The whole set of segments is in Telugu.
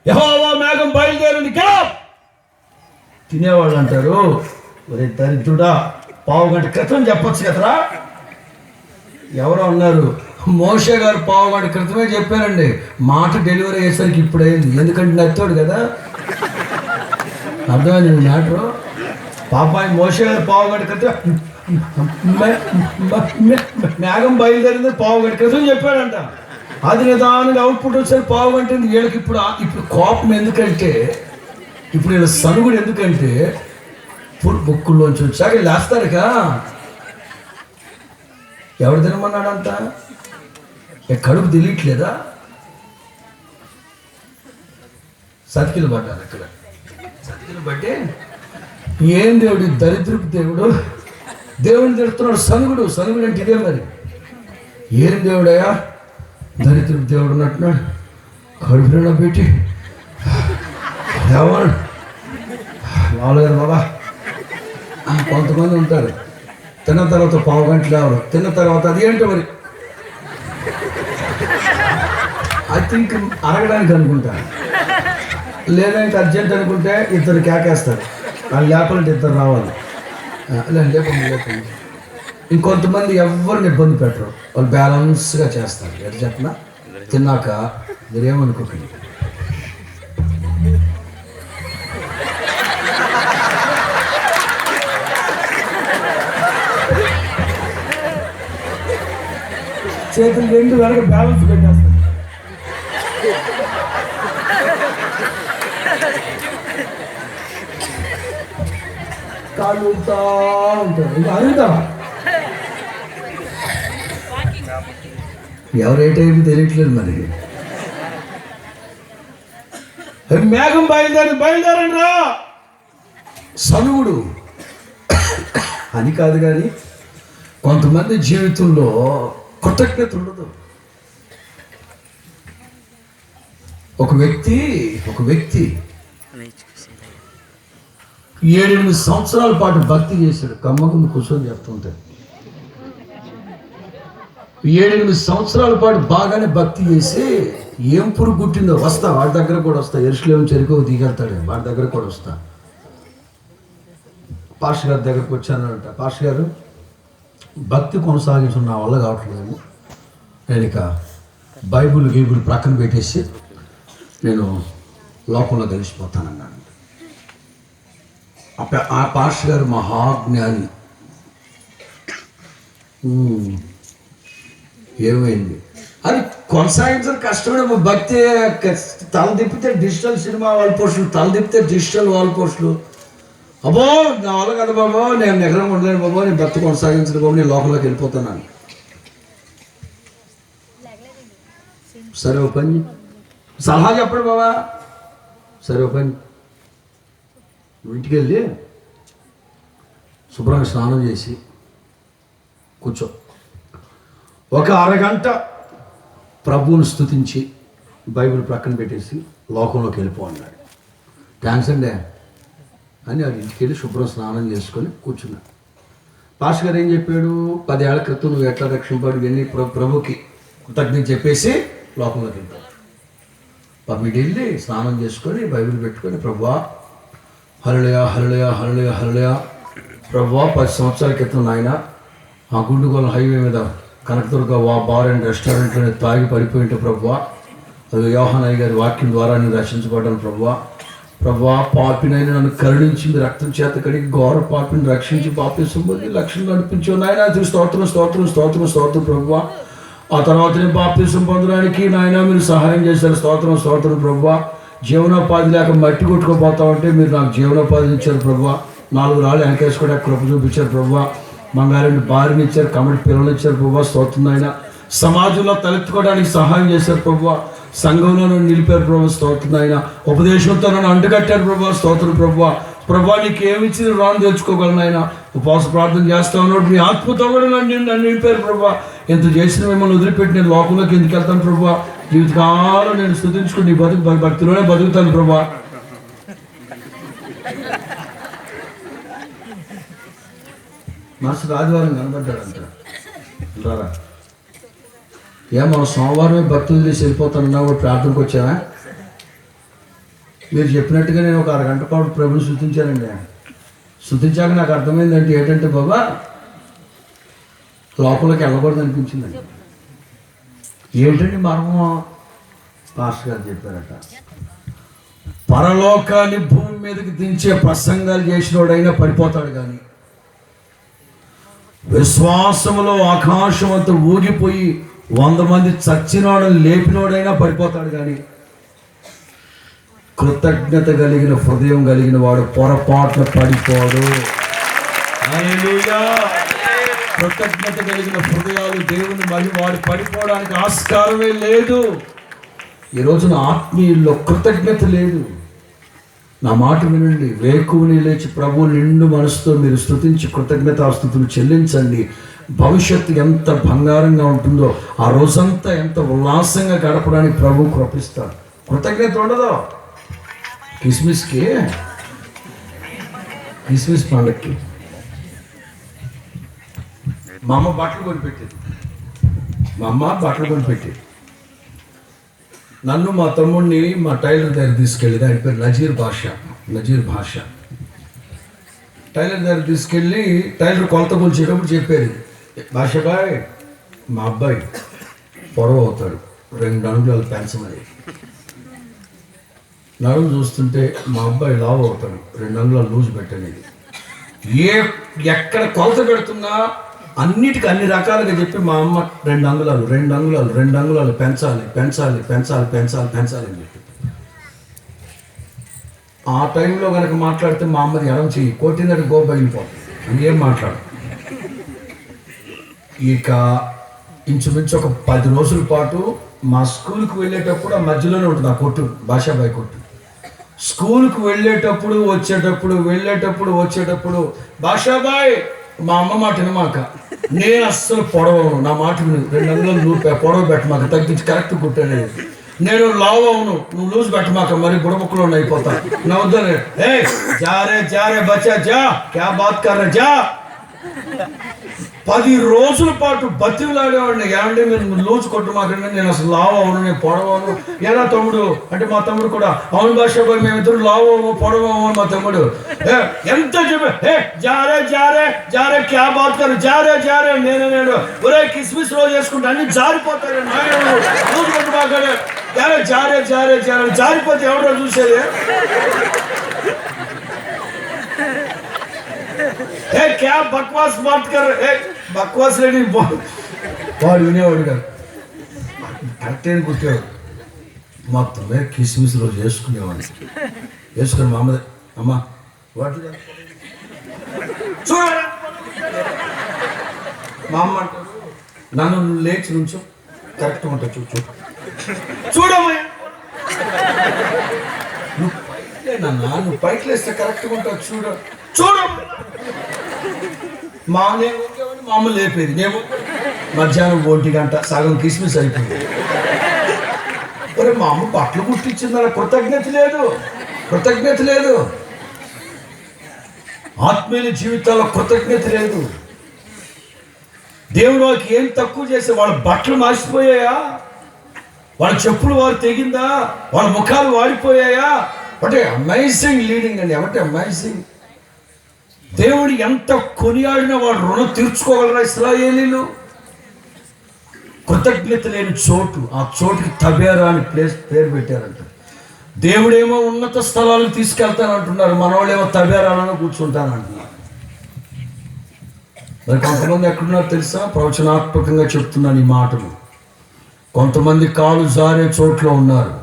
యెహోవా మేఘం బయలుదేరింది కదా. తినేవాళ్ళు అంటారు, ఒరే దరిద్రుడా, పావు గంట క్రితం చెప్పొచ్చు కదరా. ఎవరో అన్నారు, మోషే గారు పావు గంట క్రితమే చెప్పారండి, మాట డెలివరీ అయ్యేసరికి ఇప్పుడు అయింది. ఎందుకంటే నచ్చోడు కదా. అర్థమైంది మ్యాటరు. పాపాయి మోషే గారు పావు గంట క్రితం మేఘం బయలుదేరింది పావు గంట క్రితం చెప్పాడంట. అది నిదానంగా అవుట్పుట్ వచ్చారు పావు గంట. వీళ్ళకి ఇప్పుడు కోపం ఎందుకంటే, ఇప్పుడు వీళ్ళ సనుగుడు ఎందుకంటే, ఇప్పుడు బుక్కుల్లోంచి వచ్చాక లేస్తారుగా. ఎవడు తినమన్నాడంట? కడుపు తెలియట్లేదా? సతికిలు పడ్డారు అక్కడ. సతికిలు పట్టి ఏం దేవుడు, దరిద్రపు దేవుడు, దేవుడిని తిడుతున్నాడు. సనుగుడు అంటే ఇదే మరి. ఏం దేవుడయ్యా, దరిద్రపు దేవుడు ఉన్నట్టున్నాడు. కడుపులో పెట్టి ఎవరు మామూలుగా బాబా. కొంతమంది ఉంటారు, తిన్న తర్వాత పావు గంటలు ఎవరు, తిన్న తర్వాత అది ఏంటో మరి ఐ థింక్ అరగడానికి అనుకుంటారు, లేదా ఇంకా అర్జెంట్ అనుకుంటే ఇద్దరు కేకేస్తారు. వాళ్ళు లేకపోతే ఇద్దరు రావాలి. లేకుండా ఇంకొంతమంది ఎవరిని ఇబ్బంది పెట్టరు, వాళ్ళు బ్యాలెన్స్గా చేస్తారు. ఎట్లా చెప్పినా తిన్నాక మీరేమనుకోకండి. చేతులు రెండు వెనక బ్యాలెన్స్ పెట్టేస్తారు. కాళ్ళు ఊపుతా ఉంటారు. ఇంకా అడుగుతావా ఎవరేటైపు తెలియట్లేదు మరి. మేఘం బయలుదేరండి రా. సనుగుడు అని కాదు, కానీ కొంతమంది జీవితంలో కృతజ్ఞత ఉండదు. ఒక వ్యక్తి 7-8 సంవత్సరాల పాటు భక్తి చేశాడు. కమ్మకుని కూర్చొని చెప్తుంటాడు. 7-8 సంవత్సరాల పాటు బాగానే భక్తి చేసి ఏం పురుగు గుట్టిందో వస్తా, వాడి దగ్గర కూడా వస్తా. యెరూషలేము చెరుకు దిగెళ్తాడు, వాడి దగ్గర కూడా వస్తా. పాస్టర్ గారి దగ్గరకు వచ్చానంట. పాస్టర్ గారు, భక్తి కొనసాగించడం నా వల్ల కావట్లేదు, నేను ఇక బైబుల్ ప్రక్కన పెట్టేసి నేను లోకంలో కలిసిపోతానన్నాను. ఆ పాస్టర్ గారు మహాజ్ఞాని. ఏమైంది అది కొనసాగించడం కష్టమైన భక్తి. తల తిప్పితే డిజిటల్ సినిమా వాల్ పోస్టులు, తల తిప్పితే డిజిటల్ వాల్ పోస్టులు. అబ్బో నా వల్ల కదా బాబో, నేను నిగ్రహం ఉండలేను బాబో, నేను భక్తి కొనసాగించను బాబు, నేను లోకంలోకి వెళ్ళిపోతున్నాను. సరే ఓ పని, సలహా చెప్పడు బాబా. సరే ఓ పని, ఇంటికి వెళ్ళి శుభ్రంగా స్నానం చేసి కూర్చో, ఒక అరగంట ప్రభువుని స్తుతించి బైబిల్ ప్రక్కన పెట్టేసి లోకంలోకి వెళ్ళిపో అన్నాడు. థ్యాంక్స్ అండి అని వాడు ఇంటికి వెళ్ళి శుభ్రం స్నానం చేసుకొని కూర్చున్నాడు. పాస్టర్ గారు ఏం చెప్పాడు, 10 ఏళ్ల క్రితం నువ్వు ఎట్లా రక్షింపాడు ఇవన్నీ ప్రభుకి కృతజ్ఞత చెప్పేసి లోకంలోకి వెళ్తావు. వీడు వెళ్ళి స్నానం చేసుకొని బైబిల్ పెట్టుకొని, ప్రభువా హల్లెలూయా హల్లెలూయా హల్లెలూయా హల్లెలూయా, ప్రభువా 10 సంవత్సరాల క్రితం నాయన ఆ గుండుగోల హైవే మీద కనకదుర్గ బార్ అండ్ రెస్టారెంట్లో తాగి పడిపోయింటే ప్రభువా, అది యోహానయ్య గారి వాక్యం ద్వారా నేను రక్షించబడ్డాను ప్రభువా, పాపినైనా నన్ను కరుణించి మీ రక్తం చేత కడిగి ఘోర పాపిని రక్షించి పాపి సంబంధి లక్ష్యం నడిపించావు నాయన, స్తోత్రం స్తోత్రం స్తోత్రం స్తోత్రం ప్రభువా. ఆ తర్వాత నేను బాప్తిసం పొందడానికి నాయన మీరు సహాయం చేశారు, స్తోత్రం స్తోత్రం ప్రభువా. జీవనోపాధి లేక మట్టి కొట్టుకోపోతా ఉంటే మీరు నాకు జీవనోపాధి ఇచ్చారు ప్రభువా. 4 రాళ్ళు వెనకేసుకోవడానికి కృప చూపించారు ప్రభువా. మంగారెడ్డి భార్యని ఇచ్చారు, కమిటీ పిల్లలు ఇచ్చారు ప్రభువా, స్తోత్రం ఆయన. సమాజంలో తలెత్తుకోవడానికి సహాయం చేశారు ప్రభువా. సంఘంలో నన్ను నిలిపారు ప్రభు, స్తోత్రం ఆయన. ఉపదేశంతో నన్ను అంటుకట్టారు ప్రభు, స్తోత్రం ప్రభువా. ప్రభా నీకు ఏమిచ్చి రాను తెచ్చుకోగలను ఆయన. ఉపవాస ప్రార్థన చేస్తా ఉన్నాడు, మీ ఆత్మతో కూడా నన్ను నిలిపారు ప్రభా. ఎంత చేసిన మిమ్మల్ని వదిలిపెట్టి నేను లోకంలోకి ఎందుకు వెళ్తాను ప్రభా. జీవితకాలం నేను స్తుతించుకుని నీ భక్తిలోనే బతుకుతాను ప్రభా. మరుసటి ఆదివారం కనబడ్డాడంట. మనం సోమవారమే భక్తులు తీసి వెళ్ళిపోతానన్నా కూడా ప్రార్థనకు వచ్చావా? మీరు చెప్పినట్టుగా నేను ఒక అరగంట పాటు ప్రభుని స్తుతించానండి. స్తుతించాక నాకు అర్థమైందంటే ఏంటంటే బాబా, లోపలికి వెళ్ళకూడదు అనిపించిందండి. ఏంటండి మర్మం? పాస్టర్ గారు చెప్పారట, పరలోకాన్ని భూమి మీదకి దించే ప్రసంగాలు చేసినోడైనా పడిపోతాడు, కానీ విశ్వాసములో ఆకాశం అంతా ఊగిపోయి 100 మంది చచ్చినోడని లేపినోడైనా పడిపోతాడు, కానీ కృతజ్ఞత కలిగిన హృదయం కలిగిన వాడు పొరపాటున పడిపోడు. హల్లెలూయా. కృతజ్ఞత కలిగిన హృదయాలు దేవుని మళ్ళీ వాడు పడిపోవడానికి ఆస్కారమే లేదు. ఈ రోజున ఆత్మీయుల్లో కృతజ్ఞత లేదు. నా మాట వినండి, వేకువని లేచి ప్రభువు నిండు మనసుతో మీరు స్తుతించి కృతజ్ఞతాస్తుతులు చెల్లించండి. భవిష్యత్తు ఎంత బంగారంగా ఉంటుందో, ఆ రోజంతా ఎంత ఉల్లాసంగా గడపడానికి ప్రభువు కృపిస్తాడు. కృతజ్ఞత ఉండదు. కిస్మిస్ పండక్కి మా అమ్మ బట్టలు కొనిపెట్టేది. నన్ను మా తమ్ముడిని మా టైలర్ దగ్గర తీసుకెళ్ళేది. ఆయన పేరు నజీర్ భాష. టైలర్ దగ్గర తీసుకెళ్ళి టైలర్ కొలత కొలిచేటప్పుడు చెప్పేది, భాషబాయ్ మా అబ్బాయి పొడవు అవుతాడు, 2 అంగుళాలు పెంచమని. నడుము చూస్తుంటే మా అబ్బాయి లావు అవుతాడు, 2 అంగుళాలు లూజ్ పెట్టనేది. ఎక్కడ కొలత పెడుతున్నా అన్నిటికీ అన్ని రకాలుగా చెప్పి మా అమ్మ 2 అంగుళాలు పెంచాలి అని చెప్పి. ఆ టైంలో కనుక మాట్లాడితే మా అమ్మది ఎడం చెయ్యి కొట్టినట్టు గోబగిలిపోతుంది, ఇంకేం మాట్లాడు. ఇక ఇంచుమించు ఒక 10 రోజుల పాటు మా స్కూల్కి వెళ్ళేటప్పుడు ఆ మధ్యలోనే ఉంటుంది ఆ కొట్టు, భాషాబాయి కొట్టు. స్కూల్కి వెళ్ళేటప్పుడు వచ్చేటప్పుడు భాషాబాయ్ మా అమ్మ మాట వినమాక, నేను అస్సలు పొడవను, నా మాట విను, 2 అంగుళాలు నువ్వు పొడవ పెట్టమాక, తగ్గించి కరెక్ట్ కుట్టాను. నేను లావు అవును, నువ్వు లూజ్ పెట్టమాక, మరి బుడబుక్కలో అయిపోతా. నా వద్దనే జారే బచ్చా జా, క్యా బాత్ కర్ రే జా. 10 రోజుల పాటు బతిలాడేవాడిని, ఏమంటే మీరు లూజ్ కొట్టమాకండి, నేను అసలు లావు అవును, నేను పొడవను. ఎలా తమ్ముడు అంటే మా తమ్ముడు కూడా, అవును భాషాబాయ్ మేమిద్దరు లావు అవ్వము పొడవము మా తమ్ముడు. ఎంత చెప్పే జారే క్యా బాత్ కర్ జారే నేను ఒరే కిస్మిస్ రోజు చేసుకుంటా అన్ని జారిపోతారు, లూజ్ కొట్టమాకండి, జారే జారిపోతే ఎవడో చూసేది. క్యా బక్వాస్ బాత్ కర్, బక్వాస్ లేని వాడు వినేవాడు కాదు, కరెక్ట్ అని కుట్టేవాడు. మొత్తమే కిస్మిస్ రోజు వేసుకునేవాడిని. వేసుకుని మా అమ్మదే, అమ్మ వాటి చూడ మా అమ్మ అంటారు, నన్ను లేచి నుంచో కరెక్ట్ ఉంటా చూడమ్మా, నువ్వు పైకి లేస్తే కరెక్ట్గా ఉంటావు చూడ. మా అమ్మ లేపేది, నేను మధ్యాహ్నం 1 గంట సగం కిస్మిస్ అయిపోయింది. మరి మా అమ్మ బట్టలు కుట్టించిందన్న కృతజ్ఞత లేదు. ఆత్మీయ జీవితాల్లో కృతజ్ఞత లేదు. దేవుడు వాళ్ళకి ఏం తక్కువ చేస్తే, వాళ్ళ బట్టలు మార్చిపోయాయా, వాళ్ళ చెప్పులు వారు తెగిందా, వాళ్ళ ముఖాలు వాడిపోయాయా, అంటే అమేజింగ్ లీడింగ్ అండి. అంటే అమేజింగ్. దేవుడు ఎంత కొనియాడినా వాడు రుణం తీర్చుకోగలరా ఇశ్రాయేలీలు? కృతజ్ఞత లేని చోటు, ఆ చోటుకి తబేరా అని పేరు పెట్టారంట. దేవుడేమో ఉన్నత స్థలాలకు తీసుకెళ్తానంటున్నారు, మనవాళ్ళేమో తబేరాలను కూర్చుంటానంటున్నారు. మరి కొంతమంది ఎక్కడున్నారో తెలుసా? ప్రవచనాత్మకంగా చెప్తున్నాను ఈ మాటలు. కొంతమంది కాలు జారే చోట్లో ఉన్నారు.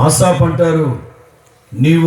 ఆసాప్ అంటారు, నీవు